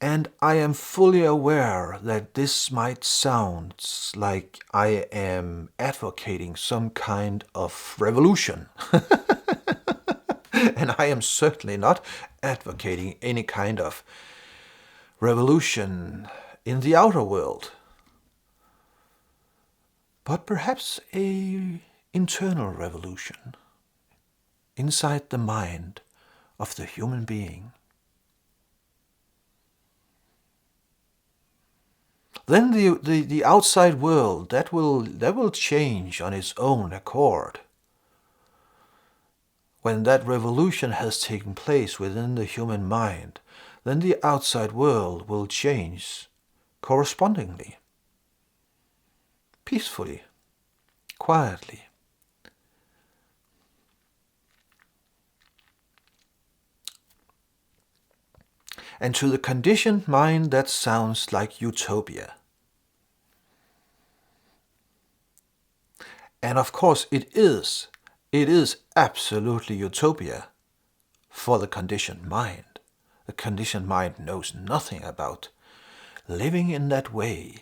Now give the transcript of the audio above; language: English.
And I am fully aware that this might sound like I am advocating some kind of revolution. And I am certainly not advocating any kind of revolution in the outer world, but perhaps a internal revolution inside the mind of the human being. Then the outside world, that will change on its own accord. When that revolution has taken place within the human mind, then the outside world will change correspondingly, peacefully, quietly. And to the conditioned mind, that sounds like utopia. And of course it is. It is absolutely utopia for the conditioned mind. The conditioned mind knows nothing about living in that way,